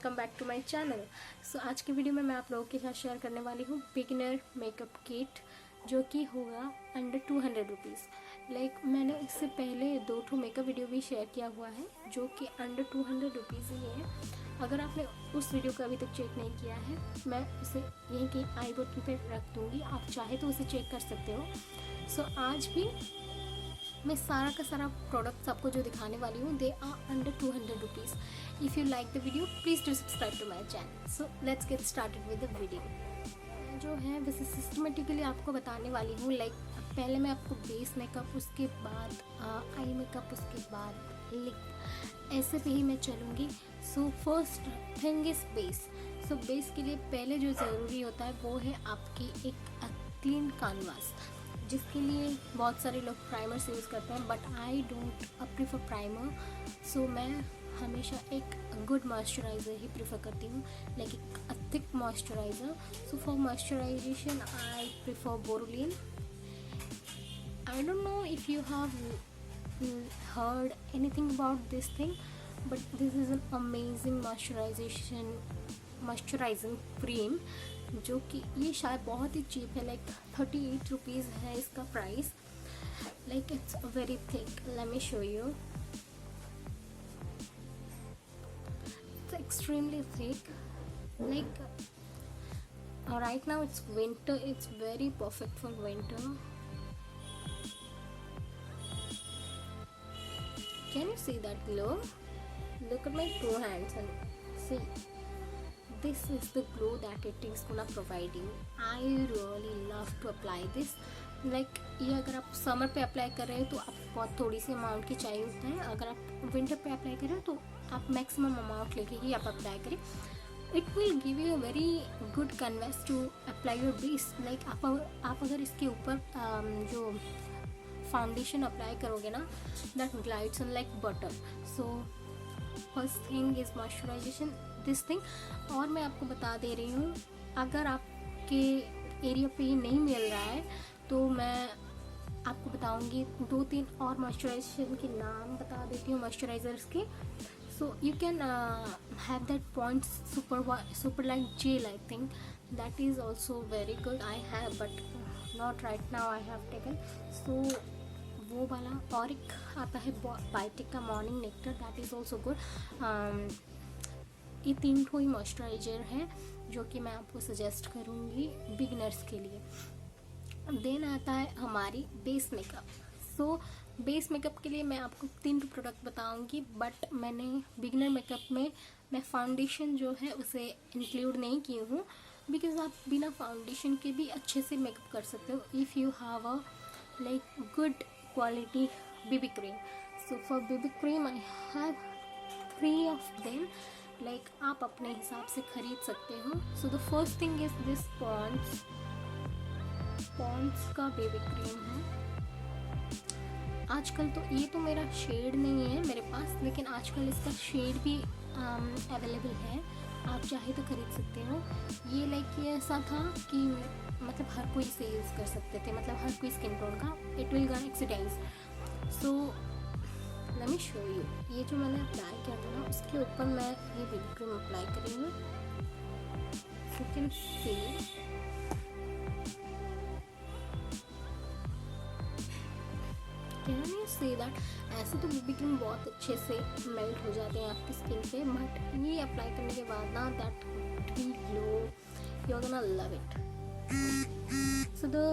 Welcome back to my channel. So आज की video में मैं आप लोगों के साथ शेयर करने वाली हूँ बिगिनर मेकअप किट जो कि होगा अंडर 200 रुपीज़। लाइक मैंने इससे पहले 2 मेकअप वीडियो भी शेयर किया हुआ है जो कि अंडर 200 रुपीज़ ही है। अगर आपने उस वीडियो को अभी तक चेक नहीं किया है, मैं उसे यहीं के आई बटन पर रख दूँगी, आप चाहे तो उसे चेक कर सकते हो। सो आज भी मैं सारा का सारा प्रोडक्ट्स आपको जो दिखाने वाली हूँ they are under 200 rupees. If you like the video please do subscribe to my channel. So let's get started with the video. जो है वैसे सिस्टमेटिकली आपको बताने वाली हूँ। लाइक पहले मैं आपको बेस मेकअप, उसके बाद आई मेकअप, उसके बाद लिप, ऐसे पे ही मैं चलूँगी। सो first thing is base. So base के लिए पहले जो ज़रूरी होता है वो है आपकी एक क्लीन कैनवास, जिसके लिए बहुत सारे लोग प्राइमर्स यूज़ करते हैं, but I don't prefer primer. So मैं हमेशा एक गुड मॉइस्चराइज़र ही प्रीफर करती हूँ, लाइक एक thick moisturiser. So for moisturisation I prefer Boroline. I don't know if you have heard anything about this thing, but this is an amazing moisturising cream जो कि ये शायद बहुत ही चीप है, लाइक 38 रुपीज़ है इसका price. Like it's very thick, late me show you, it's extremely thick. Like right now it's winter, it's very perfect for winter. Can you see that glow? Look at my 2 hands and see. This is the glow that it is gonna provide you. I really love to apply this. Like ये अगर आप summer पे apply कर रहे हो तो आपको बहुत थोड़ी सी अमाउंट की चाहिए होता है। अगर आप विंटर पे अप्लाई कर रहे हो तो आप मैक्सिमम अमाउंट लेके ही आप अप्लाई करें। It will give you a very good canvas to apply your base. Like आप अगर इसके ऊपर जो फाउंडेशन अप्लाई करोगे ना, that glides on like butter. So first thing is moisturization this thing. और मैं आपको बता दे रही हूँ, अगर आपके एरिया पे ये नहीं मिल रहा है तो मैं आपको बताऊँगी 2-3 और मॉइस्चराइजेशन के नाम बता देती हूँ मॉइस्चराइजर्स के। So you can have that points super light gel, I think that is also very good. I have but not right now, I have taken. So वो वाला, और एक आता है बायोटिक का morning nectar, that is also good. ये 3 ही moisturiser है जो कि मैं आपको सजेस्ट करूँगी बिगिनर्स के लिए। देन आता है हमारी base makeup. So base makeup के लिए मैं आपको 3 प्रोडक्ट बताऊँगी, बट मैंने बिगिनर मेकअप में मैं फाउंडेशन जो है उसे इंक्लूड नहीं की हूँ, बिकॉज आप बिना फाउंडेशन के भी अच्छे से मेकअप कर सकते हो if you have a like good quality BB cream. So for BB cream I have 3 of them. Like आप अपने हिसाब से खरीद सकते हो। So the first thing is this Pond's का BB cream है। आजकल तो ये तो मेरा शेड नहीं है मेरे पास, लेकिन आजकल इसका शेड भी अवेलेबल है, आप चाहे तो खरीद सकते हो। ये लाइक ये ऐसा था कि मतलब हर कोई से यूज़ कर सकते थे, मतलब हर कोई स्किन टोन का। It will gonna oxidize. So let me show you, ये जो मैंने अप्लाई किया था ना उसके ऊपर मैं ये बेबी क्रीम अप्लाई कर रही हूँ। You can C, can you see that? ऐसे तो बेबी क्रीम बहुत अच्छे से मेल्ट हो जाते हैं आपकी स्किन पे, बट ये अप्लाई करने के बाद ना that will glow, you are gonna love it. So the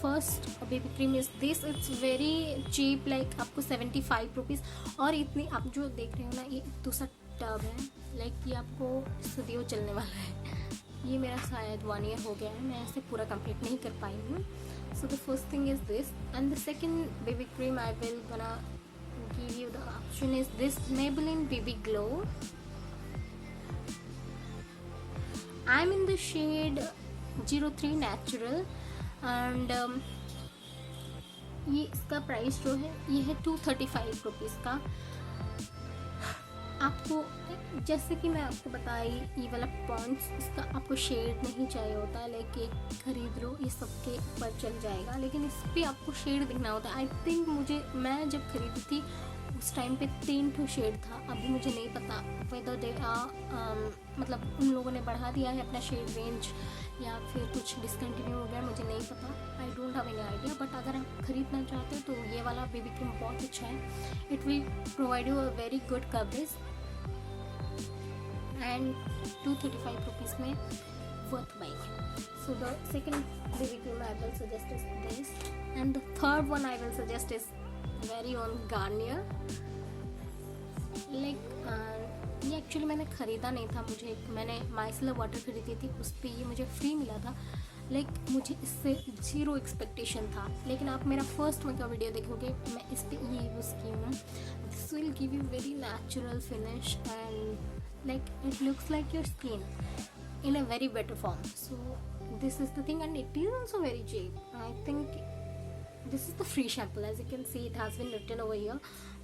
first baby cream is this. It's very cheap, like आपको 75 रुपीज़। और इतनी आप जो देख रहे हो ना, ये दूसरा टब है, लाइक ये आपको स्टूडियो चलने वाला है। ये मेरा शायद 1 ईयर हो गया है, मैं इसे पूरा कंप्लीट नहीं कर पाई हूँ। So the first thing is this, and the second baby cream I will gonna give you the option is this Maybelline BB Glow. I'm in the shade 03 Natural and ये इसका प्राइस जो है ये है 235 rupees का। आपको जैसे कि मैं आपको बताई, ये वाला पॉन्ड्स, इसका आपको शेड नहीं चाहिए होता है, लाइक खरीद लो ये सबके ऊपर चल जाएगा, लेकिन इस पर आपको शेड दिखना होता है। आई थिंक मैं जब खरीदी थी उस टाइम पे 3 ठो शेड था, अभी मुझे नहीं पता वेदर दे मतलब उन लोगों ने बढ़ा दिया है अपना शेड रेंज या फिर कुछ डिसकंटिन्यू हो गया, मुझे नहीं पता, I don't have any idea. But अगर आप खरीदना चाहते हो तो ये वाला बेबी क्रीम बहुत अच्छा है, it will provide you a very good coverage and 235 rupees में worth buying. So the second baby cream I will suggest is this, and the third one I will suggest is very own Garnier. ये actually मैंने ख़रीदा नहीं था, मैंने micellar water खरीदी थी, उस पर ये मुझे फ्री मिला था। मुझे इससे ज़ीरो एक्सपेक्टेशन था, लेकिन आप मेरा फर्स्ट मेकअप वीडियो देखोगे, मैं इस पर ये यूज़ की हूँ। This will give you very natural finish and it looks like your skin in a very better form. So this is the thing, and it is also very cheap. I think this is the free shampoo, as you can see it has been written over here.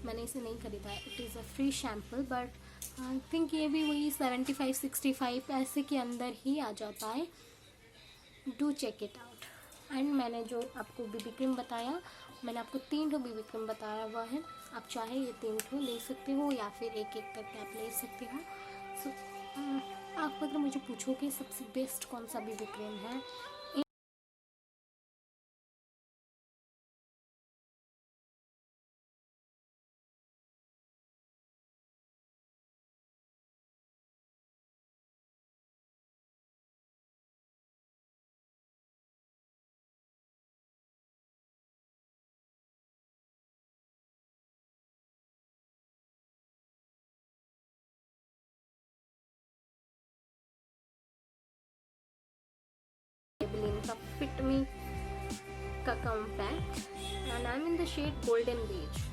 मैंने इसे नहीं खरीदा है, it is a free shampoo, but I think ये भी वही 75-65 ऐसे के अंदर ही आ जाता है. Do check it out. And मैंने जो आपको बीबी क्रीम बताया, मैंने आपको 3 ठो बीबी क्रीम बताया हुआ है, आप चाहे ये 3 ठो ले सकते हो या फिर एक एक करके आप ले सकते हो. सो आप अगर मुझे पूछोगे सबसे बेस्ट कौन सा बीबी क्रीम है, का फिट मी का compact, and I am in the shade golden beige.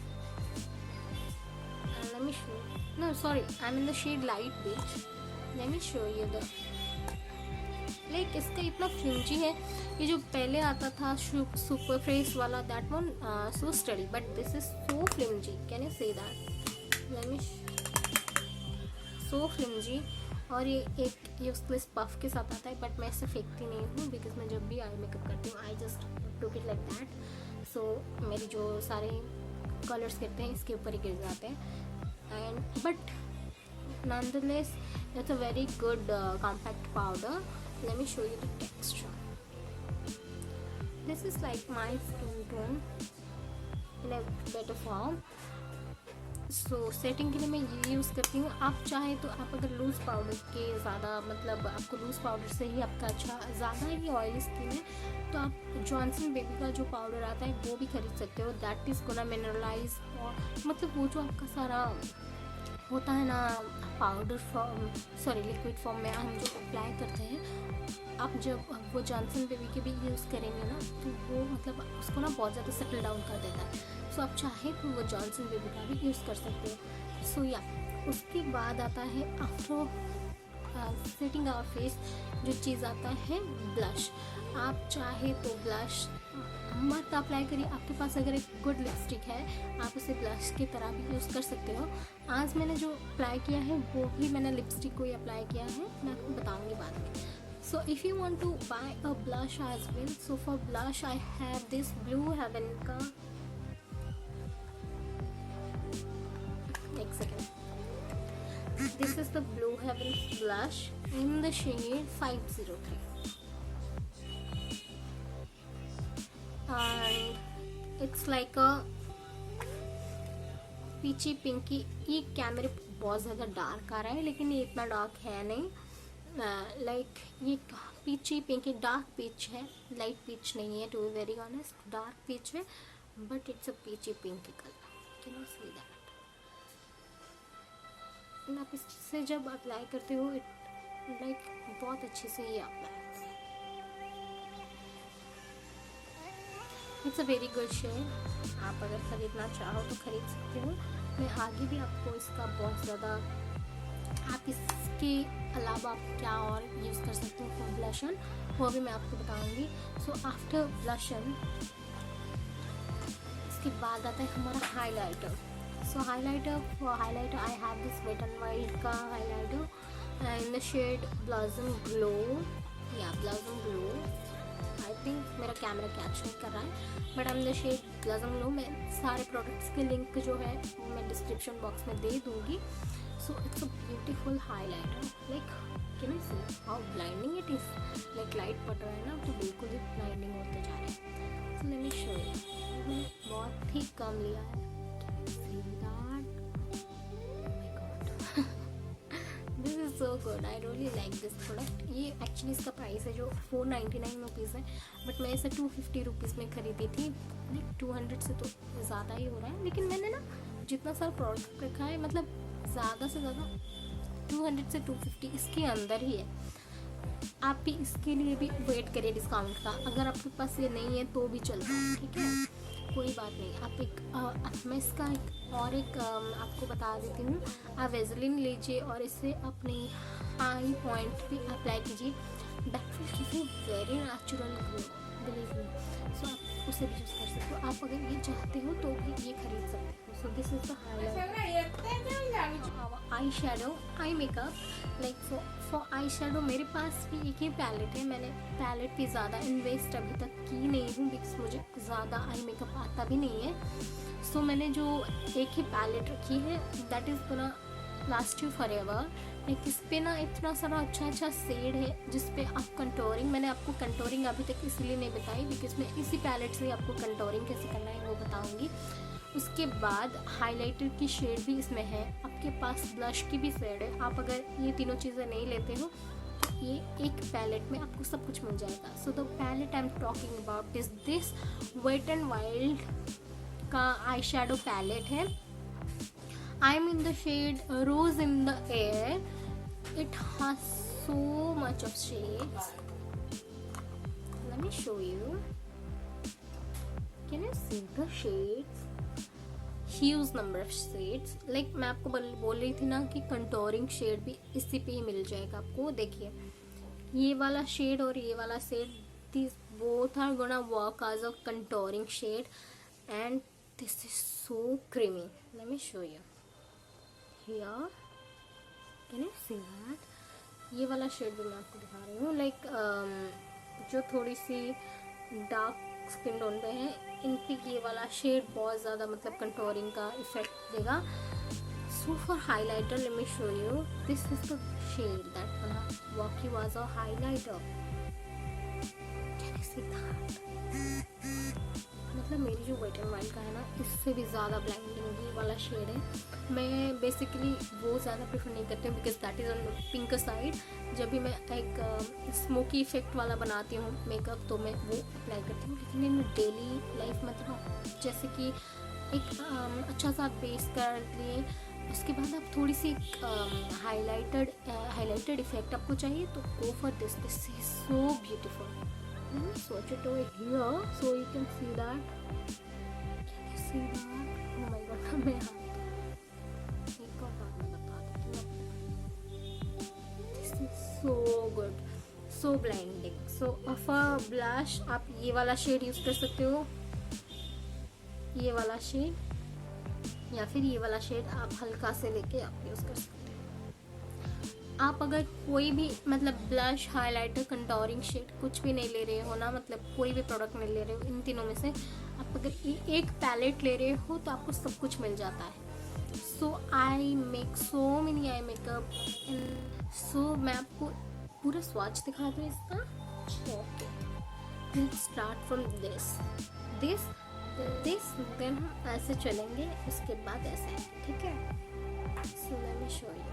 Let me show you. No, sorry, I'm in the shade light beige. Let me show you the. इसका इतना फ्लिंजी है, ये जो पहले आता था सुपर फ्रेश वाला, that one so study, but this is so flimsy. Can you see that? Let me. So flimsy, और ये उसके पफ के साथ आता है, बट मैं इसे फेंकती नहीं हूँ बिकॉज मैं जब भी आई मेकअप करती हूँ I just took it like that. So मेरी जो सारे कलर्स गिरते हैं इसके ऊपर ही गिर जाते हैं. And but nonetheless that's a very good compact powder. Let me show you the texture. This is like my skin tone in a better form. So setting के लिए मैं ये यूज़ करती हूँ. आप चाहे तो आप अगर लूज़ पाउडर के ज़्यादा मतलब आपको लूज़ पाउडर से ही आपका अच्छा ज़्यादा ही ऑयली स्किन है तो आप जॉनसन बेबी का जो पाउडर आता है वो भी खरीद सकते हो. दैट इज़ गोना मिनरलाइज, और मतलब वो जो आपका सारा होता है ना powder form, sorry liquid form में हम जो अप्लाई करते हैं, आप जब वो जॉनसन बेबी के भी यूज़ करेंगे ना तो वो मतलब उसको ना बहुत ज़्यादा सेटल डाउन कर देता है. सो आप चाहे तो वो जॉनसन बेबी का भी यूज़ कर सकते हो. सो या उसके बाद आता है आफ्टर सेटिंग आवर फेस जो चीज़ आता है ब्लश. आप चाहे तो ब्लश मत अप्लाई करिए, आपके पास अगर एक गुड लिपस्टिक है आप उसे ब्लश की तरह भी यूज़ कर सकते हो. आज मैंने जो अप्लाई किया है वो भी मैंने लिपस्टिक को ही अप्लाई किया है, मैं आपको बताऊंगी बाद में. So if you want to buy a blush as well, so for blush I have this Blue Heaven का, एक second, this is the Blue Heaven blush in the shade 503. and it's like a peachy pinky. ये कैमरे बहुत ज़्यादा dark आ रहा है लेकिन ये इतना डार्क है नहीं. ये पीची पिंकी डार्क पीच है, लाइट पीच नहीं है, to be very honest dark peach है, but it's a peachy pinky colour. Can you see that? आप इससे जब अप्लाई करते हो बहुत अच्छे से ये apply. It's a very good shade. आप अगर ख़रीदना चाहो तो ख़रीद सकते हो. मैं आगे भी आपको इसका बहुत ज़्यादा, आप इसके अलावा आप क्या और यूज़ कर सकते हो फॉर ब्लशन वो भी मैं आपको बताऊंगी. सो आफ्टर ब्लशन इसके बाद आता है हमारा highlighter. So highlighter I have this wet and wild का highlighter in the shade blossom glow. Yeah blossom glow, I think मेरा कैमरा कैच नहीं कर रहा है, but I am the shade blossom glow. मैं सारे प्रोडक्ट्स के लिंक जो है मैं डिस्क्रिप्शन बॉक्स में दे दूँगी। So it's a beautiful highlighter, like can you see how blinding it is, like light पड़ रहा है ना तो बिल्कुल ही ब्लाइंडिंग होते जा रहे हैं। सो लेट मी शो यू, मैंने बहुत ही कम लिया है। This is so good, I really like this product. ये एक्चुअली इसका प्राइस है जो 499 रुपीज़ है, बट मैं इसे 250 रुपीज़ में ख़रीदी थी। लाइक 200 से तो ज़्यादा ही हो रहा है, लेकिन मैंने ना जितना सारा प्रोडक्ट रखा है मतलब ज़्यादा से ज़्यादा 200 से 250 इसके अंदर ही है। आप भी इसके लिए भी वेट करिए डिस्काउंट का, अगर आपके पास ये नहीं है तो भी चलता है, ठीक है, कोई बात नहीं। आप मैं इसका एक आपको बता देती हूँ। आप वेज़लिन लीजिए और इसे अपने आई पॉइंट पे अप्लाई कीजिए, that will give you very natural glow, believe me. So आप उसे भी यूज़ कर सकते हो। आप अगर ये चाहते हो तो भी ये खरीद सकते हो। सो this is the highlighter, eye shadow, eye makeup. Like for I shadow मेरे पास भी एक ही पैलेट है। मैंने पैलेट पे ज़्यादा इन्वेस्ट अभी तक की नहीं हूँ, बिकॉज मुझे ज़्यादा आई मेकअप आता भी नहीं है। सो मैंने जो एक ही पैलेट रखी है that is gonna last you for ever. Like इस पर ना इतना सारा अच्छा शेड है जिस पे आप कंटोरिंग, मैंने आपको कंटोरिंग अभी तक इसलिए नहीं बताई बिकॉज मैं इसी पैलेट से आपको कंटोरिंग कैसे करना है वो बताऊँगी। उसके बाद हाइलाइटर की शेड भी इसमें है, आपके पास ब्लश की भी शेड है। आप अगर ये तीनों चीज़ें नहीं लेते हो तो ये एक पैलेट में आपको सब कुछ मिल जाएगा। So the palette I am talking about is this wet and wild का आई शेडो पैलेट है। I am in the shade rose in the air, it has so much of shades, let me show you, can you see the shades, huge number of shades. Like मैं आपको बोल रही थी ना कि contouring shade भी इसी पे ही मिल जाएगा आपको। देखिए ये वाला शेड और ये वाला shade, this both are gonna work as a contouring shade and this is so creamy. Let me show you here, can you see that. ये वाला शेड भी मैं आपको दिखा रही हूँ। लाइक जो थोड़ी सी डार्क स्किन टोन पे है इन पे ये वाला शेड बहुत ज़्यादा मतलब कंटोरिंग का इफेक्ट देगा। So for highlighter let me show you, this is the shade that gonna work you as a highlighter, can you see that. मतलब मेरी जो वेट एंड वाइल्ड का है ना इससे भी ज़्यादा ब्लाइंडिंग ये वाला शेड है। मैं बेसिकली वो ज़्यादा प्रेफर नहीं करती हूँ because that is on pink side. जब भी मैं एक स्मोकी इफेक्ट वाला बनाती हूँ मेकअप तो मैं वो अप्लाई करती हूँ, लेकिन इन डेली लाइफ में तो जैसे कि एक अच्छा सा बेस कर लिए उसके बाद आप थोड़ी सी हाईलाइटेड इफेक्ट आपको चाहिए तो go for this, this is so beautiful. Swatch it over here so you can see that. Can you see that? Oh my god, मैं एक और बात मैं बता देती हूँ। This is so good, so blinding. So for blush आप ये वाला शेड यूज कर सकते हो, ये वाला शेड या फिर ये वाला शेड आप हल्का से लेके आप यूज कर सकते हो। आप अगर कोई भी मतलब ब्लश, हाइलाइटर, कंटोरिंग शेड कुछ भी नहीं ले रहे हो ना, मतलब कोई भी प्रोडक्ट नहीं ले रहे हो इन तीनों में से, आप अगर एक पैलेट ले रहे हो तो आपको सब कुछ मिल जाता है। So I make so many eye makeup and so मैं आपको पूरा स्वाच दिखा दूँ इसका। Okay, start from this this this then हम ऐसे चलेंगे, उसके बाद ऐसे, ठीक है। So let me show you.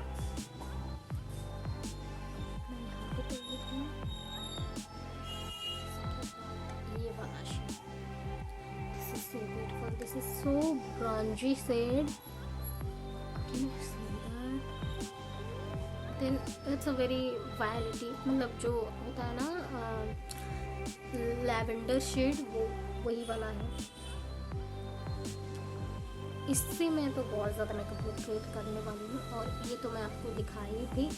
ये वाला shade, this is so beautiful, this is so bronzy shade, can you see that. Then it's a very violety, मतलब जो होता है ना लैवेंडर शेड, वो वही वाला है। इससे मैं तो बहुत ज़्यादा मेकअप लुक क्रिएट करने वाली हूँ और ये तो मैं आपको दिखाई थी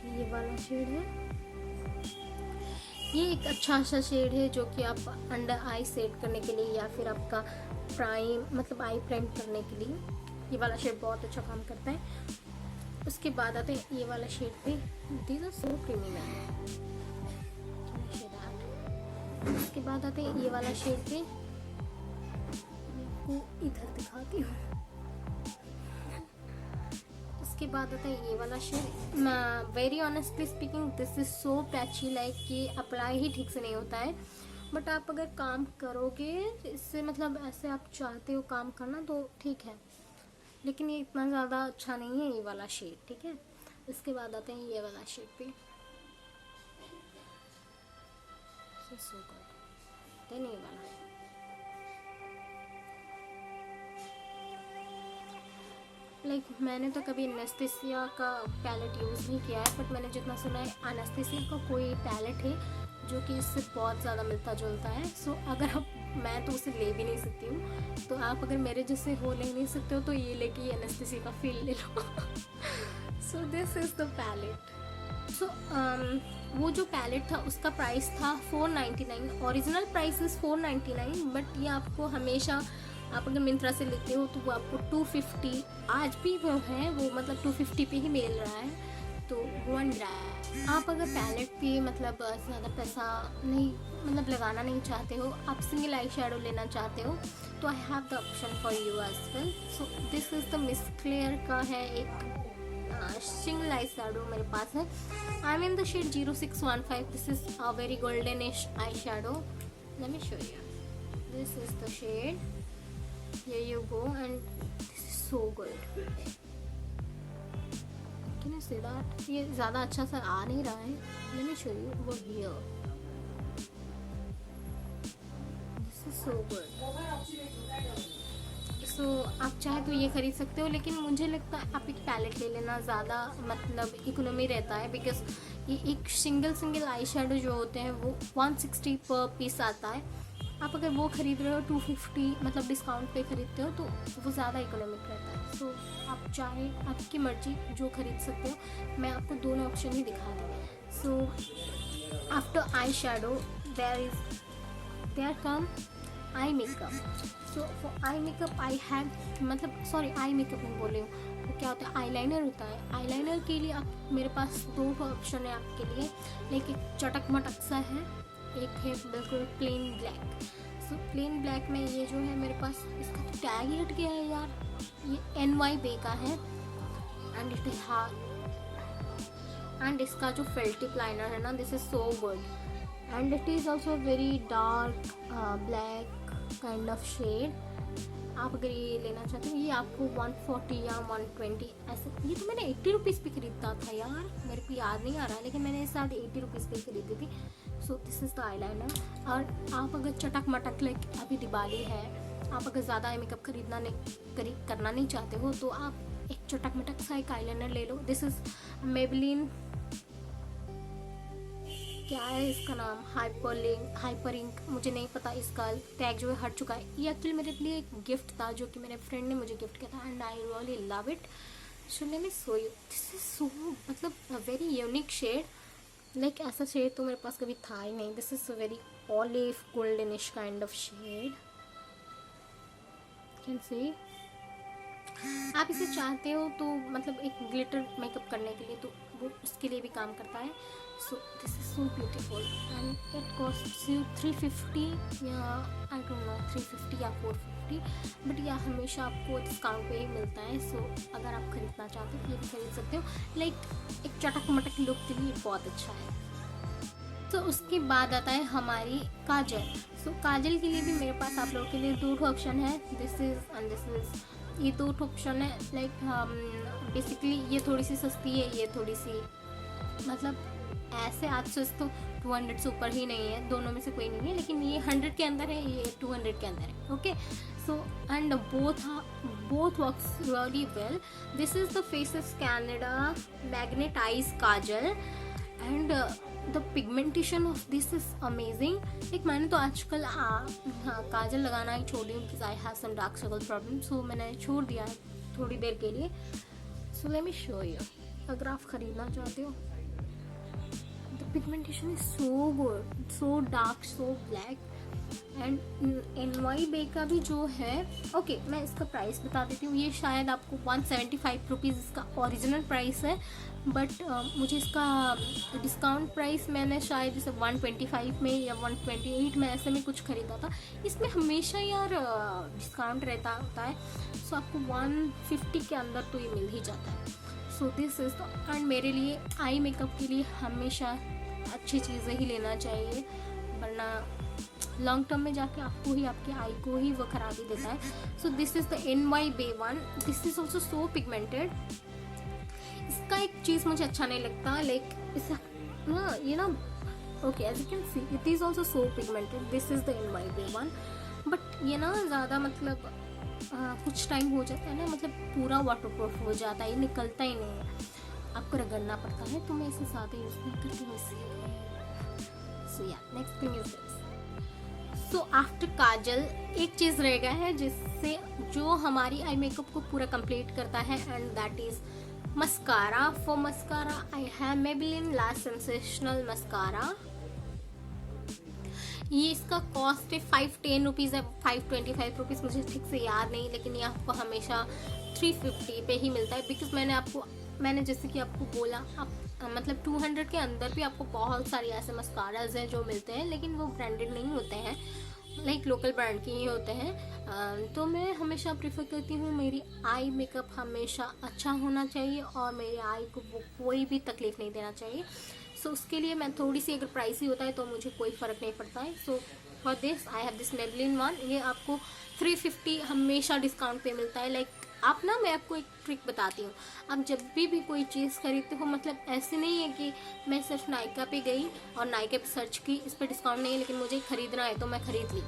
कि ये वाला शेड है। ये एक अच्छा सा शेड है जो कि आप अंडर आई सेट करने के लिए या फिर आपका प्राइम मतलब आई प्राइम करने के लिए ये वाला शेड बहुत अच्छा काम करता है। उसके बाद आते हैं ये वाला शेड पे, this is so creamy man, उसके बाद आते हैं ये वाला शेड पे, वो इधर दिखाती हूँ। उसके बाद आता है ये वाला shade. Very honestly speaking this is so patchy, like कि अप्लाई ही ठीक से नहीं होता है। बट आप अगर काम करोगे इससे, मतलब ऐसे आप चाहते हो काम करना तो ठीक है, लेकिन ये इतना ज़्यादा अच्छा नहीं है ये वाला शेड, ठीक है। इसके बाद आते हैं ये वाला शेड पे, सो गुड। देन ये वाला, लाइक मैंने तो कभी एनेस्थीसिया का पैलेट यूज़ नहीं किया है, बट मैंने जितना सुना है एनेस्थीसिया का कोई पैलेट है जो कि इससे बहुत ज़्यादा मिलता जुलता है। सो अगर आप, मैं तो उसे ले भी नहीं सकती हूँ, तो आप अगर मेरे जैसे हो ले नहीं सकते हो तो ये लेके एनेस्थीसिया का फील ले लो। So this is the palette. So वो जो पैलेट था उसका प्राइस था 499, ओरिजिनल प्राइस इज़ 499, बट ये आपको हमेशा, आप अगर मिंत्रा से लेते हो तो वो आपको 250, आज भी वो है वो, मतलब 250 पे ही मिल रहा है, तो वो बन रहा है। आप अगर पैलेट पे मतलब ज़्यादा पैसा नहीं, मतलब लगाना नहीं चाहते हो, आप सिंगल आई शेडो लेना चाहते हो, तो I have the option for you as well. So this is the Miss Claire का है एक सिंगल आई शेडो मेरे पास है। I am in the shade 0615। This is a very goldenish eye shadow. Let me show you, this is the shade, here you go, and this is so good. Can you see that? ये ज़्यादा अच्छा सा आ नहीं रहा है, let me show you over here. This is so good. So आप चाहे तो ये खरीद सकते हो, लेकिन मुझे लगता है आप एक पैलेट ले लेना ज़्यादा मतलब इकोनॉमी रहता है, बिकॉज ये एक सिंगल आई शेडो जो होते हैं वो 160 पर पीस आता है। आप अगर वो खरीद रहे हो 250, मतलब डिस्काउंट पे खरीदते हो, तो वो ज़्यादा इकोनॉमिक रहता है। सो आप चाहे, आपकी मर्जी, जो खरीद सकते हो। मैं आपको दोनों ऑप्शन ही दिखा दूँ। So after eye shadow there come eye makeup. So for eye makeup I have, मतलब सॉरी आई मेकअप नहीं बोल रही हूँ, वो क्या होता है, आईलाइनर होता है। आईलाइनर के लिए आप, मेरे पास दो ऑप्शन है आपके लिए, लाइक एक चटक मटक सा है, एक है बिल्कुल plain black. So plain black में ये जो है मेरे पास, इसका तो टैग ही हट गया है यार, ये NY बे का है, and it is hard, and इसका जो फेल्टिप लाइनर है ना, this is so good, and it is also very dark black kind of shade. आप अगर ये लेना चाहते हो, ये आपको 140 या 120 ऐसे, ये तो मैंने 80 रुपीज़ पे खरीदा था यार, मेरे को याद नहीं आ रहा है, लेकिन मैंने इस साथ 80 रुपीज़ पे खरीदी थी। सो दिस इज़ द आईलाइनर। और आप अगर चटक मटक, लाइक अभी दिवाली है, आप अगर ज़्यादा आई मेकअप करना नहीं चाहते हो, तो आप एक चटक मटक सा एक आईलाइनर ले लो। दिस इज़ मेबेलिन, क्या है इसका नाम, हाइपर इंक, मुझे नहीं पता, इसका टैग जो है हट चुका है। ये एक्चुअली मेरे लिए एक गिफ्ट था जो कि मेरे फ्रेंड ने मुझे गिफ्ट किया था, and I really love it. So let me show you, this is so, मतलब वेरी यूनिक शेड, लाइक ऐसा शेड तो मेरे पास कभी था ही नहीं। This is very olive goldenish kind of shade, can see. आप इसे चाहते हो तो मतलब एक ग्लिटर मेकअप करने के लिए, तो वो उसके लिए भी काम करता है। So this is so beautiful, and it cost you 350 या आई डोंट नो 350 या 450, बट यह हमेशा आपको डिस्काउंट पे ही मिलता है। सो अगर आप खरीदना चाहते हो ये भी खरीद सकते हो, लाइक एक चटक मटक लुक के लिए बहुत अच्छा है। तो उसके बाद आता है हमारी काजल। सो काजल के लिए भी मेरे पास आप लोगों के लिए दो ऑप्शन है, this is and this is, ये दो ऑप्शन है। लाइक बेसिकली ये थोड़ी सी सस्ती है, ये थोड़ी सी मतलब ऐसे आज से तो 200 से ऊपर ही नहीं है, दोनों में से कोई नहीं है, लेकिन ये 100 के अंदर है, ये 200 के अंदर है। Okay, so and both works really well. This is the Faces Canada Magnetize Kajal, and the pigmentation of this is amazing. एक मैंने तो आजकल काजल लगाना ही छोड़ दी हूँ, because I have some dark circle problem, so मैंने छोड़ दिया है थोड़ी देर के लिए। So let me show you, अगर आप खरीदना चाहते हो, the pigmentation is so good, so dark, so black. And NY Bae का भी जो है, ओके मैं इसका प्राइस बता देती हूँ। ये शायद आपको 175 रुपीज़ इसका ओरिजिनल प्राइस है, बट मुझे इसका डिस्काउंट प्राइस मैंने शायद इसे 125 में या 128 में ऐसे में कुछ ख़रीदा था। इसमें हमेशा यार डिस्काउंट रहता होता है, सो आपको 150 के अंदर तो ये मिल ही जाता है। So this is the, and मेरे लिए आई मेकअप के लिए हमेशा अच्छी चीज़ें ही लेना चाहिए, वरना लॉन्ग टर्म में जाके आपको ही, आपके आई को ही वो खराबी देता है। So this is the NY Bae one. This is also so pigmented. इसका एक चीज़ मुझे अच्छा नहीं लगता, लाइक इस ये ना, okay as you can see it is also so pigmented. This is the NY Bae one, but ये ना ज़्यादा मतलब कुछ टाइम हो जाता है ना, मतलब पूरा वाटरप्रूफ हो जाता है, ये निकलता ही नहीं है, आपको रगड़ना पड़ता है, तो मैं इसे ज़्यादा यूज़ नहीं करती हूँ इसीलिए। So yeah next thing is this. So after kajal एक चीज़ रह गया है जिससे जो हमारी आई मेकअप को पूरा कंप्लीट करता है, and that is mascara. For mascara I have Maybelline लाश सेंसेशनल मस्कारा। ये इसका कॉस्ट है 510 रुपीज़ है, 525 रुपीज़, मुझे ठीक से याद नहीं, लेकिन ये आपको हमेशा 350 पे ही मिलता है। बिकॉज मैंने जैसे कि आपको बोला, आप मतलब 200 के अंदर भी आपको बहुत सारी ऐसे मस्काराज हैं जो मिलते हैं, लेकिन वो ब्रांडेड नहीं होते हैं, लाइक लोकल ब्रांड के ही होते हैं। तो मैं हमेशा प्रेफर करती हूँ मेरी आई मेकअप हमेशा अच्छा होना चाहिए और मेरी आई को वो कोई भी तकलीफ़ नहीं देना चाहिए। सो उसके लिए मैं थोड़ी सी, अगर प्राइसी होता है तो मुझे कोई फ़र्क नहीं पड़ता है। So for this I have this Maybelline one. ये आपको 350 हमेशा डिस्काउंट पे मिलता है। लाइक आप ना, मैं आपको एक ट्रिक बताती हूँ, आप जब भी कोई चीज़ खरीदते हो, मतलब ऐसे नहीं है कि मैं सिर्फ नायका पे गई और नायका पे सर्च की, इस पर डिस्काउंट नहीं है लेकिन मुझे खरीदना है तो मैं खरीद ली,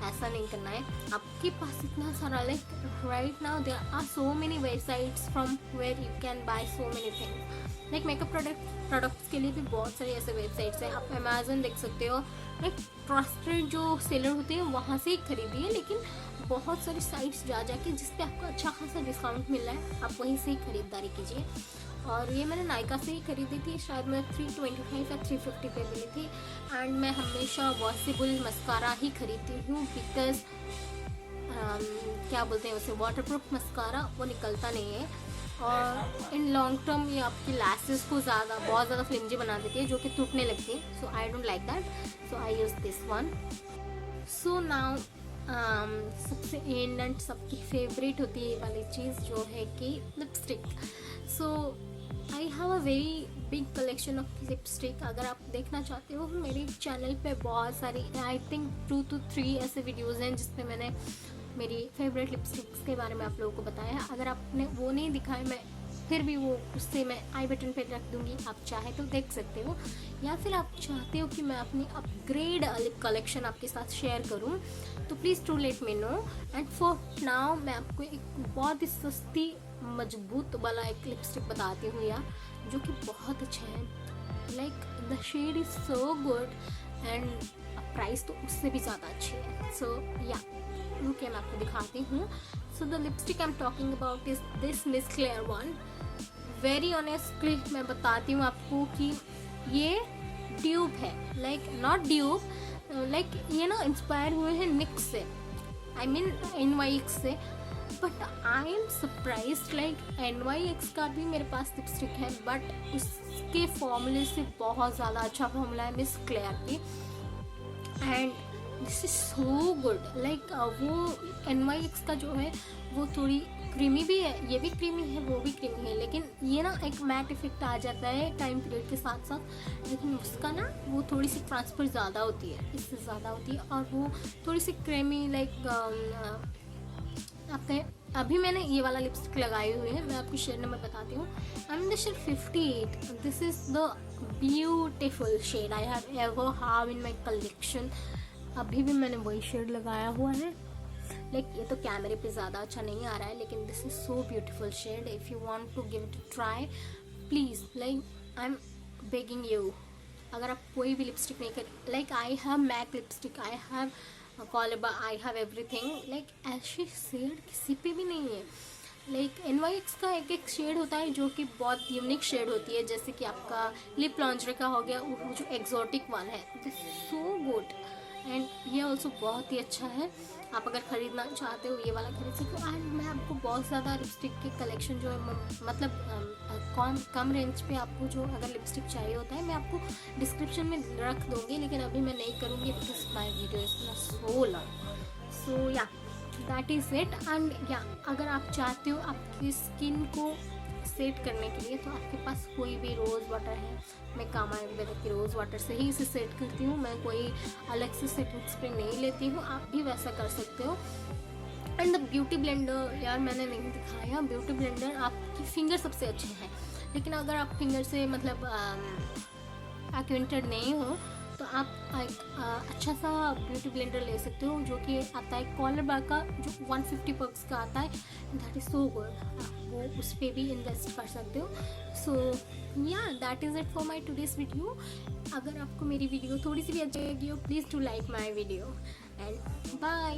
ऐसा नहीं करना है। आपके पास इतना सारा, like right now there are so many websites from where you can buy so many things. Like makeup products के लिए भी बहुत सारी ऐसे वेबसाइट्स हैं। आप अमेजन देख सकते हो, लाइक ट्रस्टेड जो सेलर होते हैं वहाँ से ही खरीदिए, लेकिन बहुत सारी साइट्स जा जाके जिस पे आपको अच्छा खासा डिस्काउंट मिल रहा है, आप वहीं से ही खरीदारी कीजिए। और ये मैंने नायका से ही खरीदी थी, शायद मैं 325 या 350 पे मिली थी। एंड मैं हमेशा वॉशेबल मस्कारा ही खरीदती हूँ, बिकॉज क्या बोलते हैं उसे, वाटरप्रूफ मस्कारा, वो निकलता नहीं है और इन लॉन्ग टर्म ये आपकी लैसेस को बहुत ज़्यादा फ्लिमजी बना देती है, जो कि टूटने लगती है। So I don't like that, so I use this one. So now सबसे एंड एंड सबकी फेवरेट होती है ये वाली चीज़, जो है कि lipstick. So I have a very big collection of lipstick. अगर आप देखना चाहते हो, मेरे चैनल पे बहुत सारी, आई थिंक 2 to 3 ऐसे वीडियोस हैं जिसपे मैंने मेरी फेवरेट लिपस्टिक्स के बारे में आप लोगों को बताया है। अगर आपने वो नहीं दिखाए, मैं फिर भी वो उससे मैं आई बटन पे रख दूंगी, आप चाहे तो देख सकते हो। या फिर आप चाहते हो कि मैं अपनी अपग्रेड लिप कलेक्शन आपके साथ शेयर करूं, तो please to let me know. And for now मैं आपको एक बहुत ही सस्ती मजबूत वाला एक लिपस्टिक बताती हूँ यार, जो कि बहुत अच्छा है। Like the shade is so good and price तो उससे भी ज़्यादा अच्छी है। सो या रुकिए मैं आपको दिखाती हूँ। So the lipstick I am talking about is this miss clear one. Very honestly मैं बताती हूँ आपको कि ये ड्यूब है, लाइक नॉट ड्यूब, लाइक ये ना इंस्पायर हुए हैं निक्स से, आई मीन NYX से। But I am surprised, like NYX का भी मेरे पास लिपस्टिक है, बट उसके फॉर्मूले से बहुत ज़्यादा अच्छा फॉर्मूला है मिस क्लेयर की। And this is so good. Like वो NYX का जो है वो थोड़ी क्रीमी भी है, ये भी क्रीमी है, वो भी क्रीमी है, लेकिन ये ना एक मैट इफेक्ट आ जाता है टाइम पीरियड के साथ साथ। लेकिन उसका ना वो थोड़ी सी ट्रांसफर ज़्यादा होती है, इससे ज़्यादा होती है, और वो थोड़ी सी क्रीमी, लाइक आपका। अभी मैंने ये वाला लिपस्टिक लगाई हुई है, मैं आपको शेड नंबर बताती हूँ। I am the shade 58। This is the beautiful shade I have ever have in my collection. अभी भी मैंने वही शेड लगाया हुआ है। लाइक ये तो कैमरे पे ज़्यादा अच्छा नहीं आ रहा है, लेकिन this is so beautiful shade. If you want to give it a try, please, like I am begging you. अगर आप कोई भी लिपस्टिक नहीं कर, like I have MAC lipstick, I have Colorbar, I have everything, like ऐसी shade किसी पे भी नहीं है। लाइक NYX का एक शेड होता है जो कि बहुत यूनिक शेड होती है, जैसे कि आपका लिप लॉन्जरे का हो गया, वो जो एक्जॉटिक वन है, दिस सो गुड एंड ये ऑल्सो बहुत ही अच्छा है। आप अगर ख़रीदना चाहते हो ये वाला खरीद सकते हो। एंड मैं आपको बहुत ज़्यादा लिपस्टिक के कलेक्शन जो है मतलब कम रेंज पे आपको जो अगर लिपस्टिक चाहिए होता है मैं आपको डिस्क्रिप्शन में रख दूँगी, लेकिन अभी मैं नहीं करूँगी because my video is so long. So yeah that is it. And या अगर आप चाहते हो आपकी स्किन को सेट करने के लिए तो आपके पास कोई भी रोज़ वाटर है, मैं कामा आयुर्वेदा की रोज़ वाटर से ही इसे सेट करती हूँ, मैं कोई अलग से सेटिंग स्प्रे नहीं लेती हूँ, आप भी वैसा कर सकते हो। एंड द ब्यूटी ब्लेंडर यार मैंने नहीं दिखाया, ब्यूटी ब्लेंडर आपकी फिंगर सबसे अच्छे हैं, लेकिन अगर आप फिंगर से मतलब एक्वेंटेड नहीं हो तो आप एक अच्छा सा ब्यूटी ब्लेंडर ले सकते हो जो कि आता है कॉलर बार का, जो 150 bucks का आता है, दैट इज़ सो गुड, आप वो उस पर भी इन्वेस्ट कर सकते हो। सो yeah that is it for my today's video. अगर आपको मेरी वीडियो थोड़ी सी भी अच्छी लगी हो please to like my video and bye.